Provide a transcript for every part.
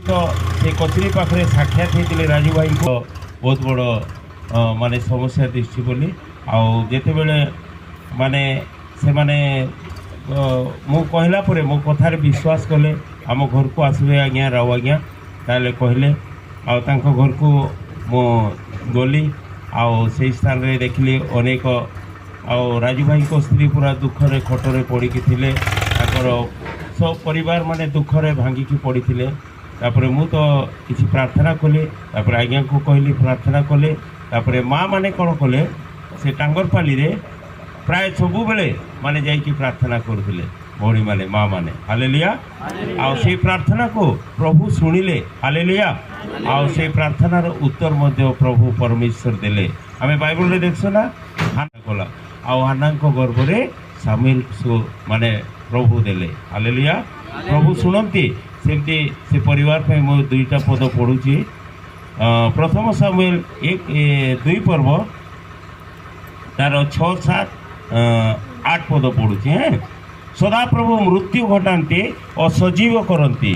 तो से कचेरी पाखे साक्षात होते राजू भाई को बहुत बड़ माने समस्या दृष्टि बोली आते बेले माने से माने मु कहला परे मो कथार विश्वास कले आम घर को आसबे आज्ञा राव आज्ञा ताले कहले घर को मो गली से स्थान रे देखली अनेक राजू भाई को स्त्री पूरा दुखरे खटरे पड़ी थे सब परिवार माने दुखरे भांगिकी पड़ी थे तापर मु तो किसी प्रार्थना कली तापर आज्ञा को कहली प्रार्थना कले तापर माँ माने कौन कले से टांगरपाली रे प्राय सबु बेले माने जाइकी प्रार्थना करथिले भौणी माने माँ माने हालेलुया आ से प्रार्थना को प्रभु सुनिले हालेलुया आ से प्रार्थनार उत्तर मध्य प्रभु परमेश्वर देले आमे बाइबल रे देखछो ना हाना कला आ हाना को गर्भ रे शामिल माने प्रभु देले हालेलुया प्रभु सुनंती सेमती से परिवार पे मो दुईटा पद पढ़ुची प्रथम सामुएल 1-2 पर्व तार 6-7 8 पद पढ़ुची हैं सदा प्रभु मृत्यु घटाती और सजीव करती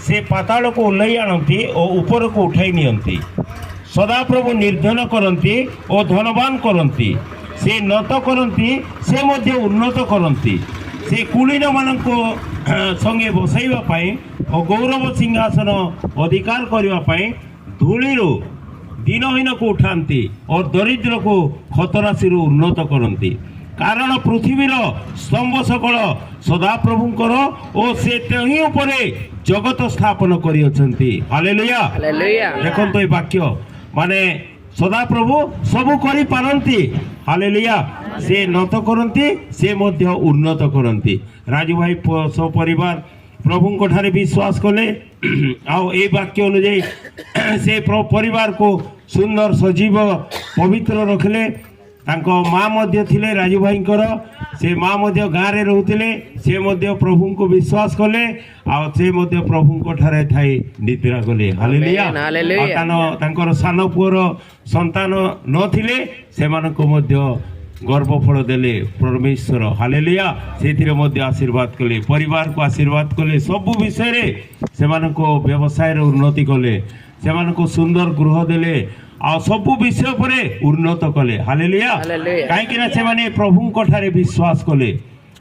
से पाताल को ओह्लई आणती और ऊपर को उठाई नियंती सदा प्रभु निर्धन करती और धनवान करती से नत करती से मध्य उन्नत करती से कुलीन मान संगे बसाइबा पाई और गौरव सिंहासन अधिकार करने धूली दीनहीन को उठाती और दरिद्र को खतराशी उन्नत करती कारण पृथ्वीर स्तंभ सकल सदाप्रभुंकर और से तही उपरे जगत स्थापन करियछंती हालेलुया देखो तो ये वाक्य माने सदाप्रभु सबू करि पारंती हालेलुया से नत करती से मध्य उन्नत करती राजू भाई सपरिवार प्रभु ठारे विश्वास कले आओ ए वाक्य अनुजाई से परिवार को सुंदर सजीव पवित्र रखले माँ मध्य थिले राजू भाई से माँ मध्य गाँव रे रहूतिले से मध्य प्रभु को विश्वास कले आ से मध्य प्रभु ठारे थाई निद्रा कले हालेलुया तांकर सान पुअर संतान नथिले सेमानको मध्य गर्भफल देले परमेश्वर हालेलुया से मध्य आशीर्वाद कले परिवार को आशीर्वाद कले सबु विषय रे सेमानको व्यवसाय रे उन्नति कले सेमानको सुंदर गृह देले आ सबु विषय परे उन्नत कले हालेलुया काहेकि ना से माने प्रभु को ठारे विश्वास कले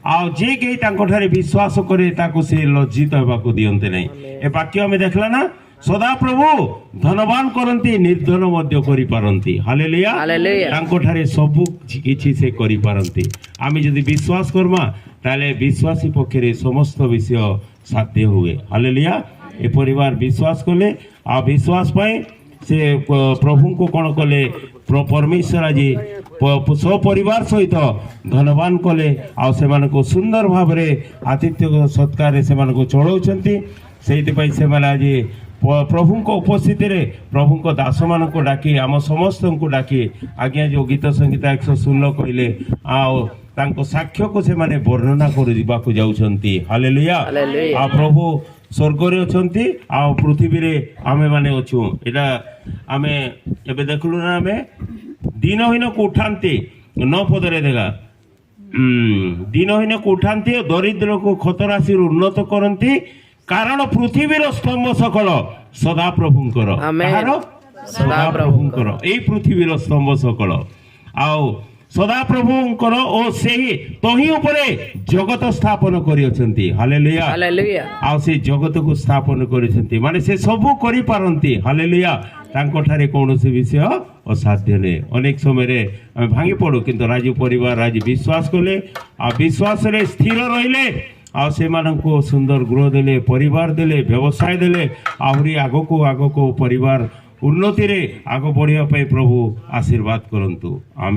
आ जे के तांको ठारे विश्वास करे ताको से लज्जित होबाको दियंते नै ए वाक्य हमें देखला ना सदा प्रभु धनवान करती निर्धन मध्य करि पारंती हालेलुया तांको ठारे सबु किछि से करि पारंती आमी जदि विश्वास करमा ताले विश्वासी पक्षरे समस्त विषय साध्य हुए हालेलुया ए परिवार विश्वास कले आ विश्वास पाए से प्रभु को कौन कले परमेश्वर आज सपरिवार सहित धनवान कले आ सुंदर भाव आतिथ्य सत्कार से चलाउछंती सेइतिपई से आज प्रभु को उपस्थिति रे प्रभु को दास मान को डाकी आम समस्त को डाकी आज्ञा जो गीत संगीत 116 कहले आ साक्ष्य को से वर्णना कर जाउछंती हालेलुया आ प्रभु स्वर्ग रे अछंती आ पृथ्वी रे आमे माने अछु एटा आमे एबे देखलु ना आमे दीनहीन को उठांती 9 पद रे देखा दीनहीन को उठांती और दरिद्र को खतराशी उन्नत करती कारण पृथ्वीर स्तंभ सकल सदा प्रभुंकर सदा प्रभुंकर एई पृथ्वीर स्तंभ सकल आओ सदा प्रभुंकर ओ सेही तही उपरे जगत स्थापन करियछंती हालेलुया आ से जगत को स्थापन करियछंती माने से सबु करि पारंती हालेलुया तांको ठारे कोनोसी विषय असाध्य ने अनेक समय रे भांगी पड़ो किंतु राजू परिवार आज विश्वास कले आ विश्वास रे स्थिर रहिले आ से मानको सुंदर गृह देले परिवार देले व्यवसाय देले आहुरी आगो को परिवार उन्नति रे आगो बढ़िया प्रभु आशीर्वाद करंतु आमीन।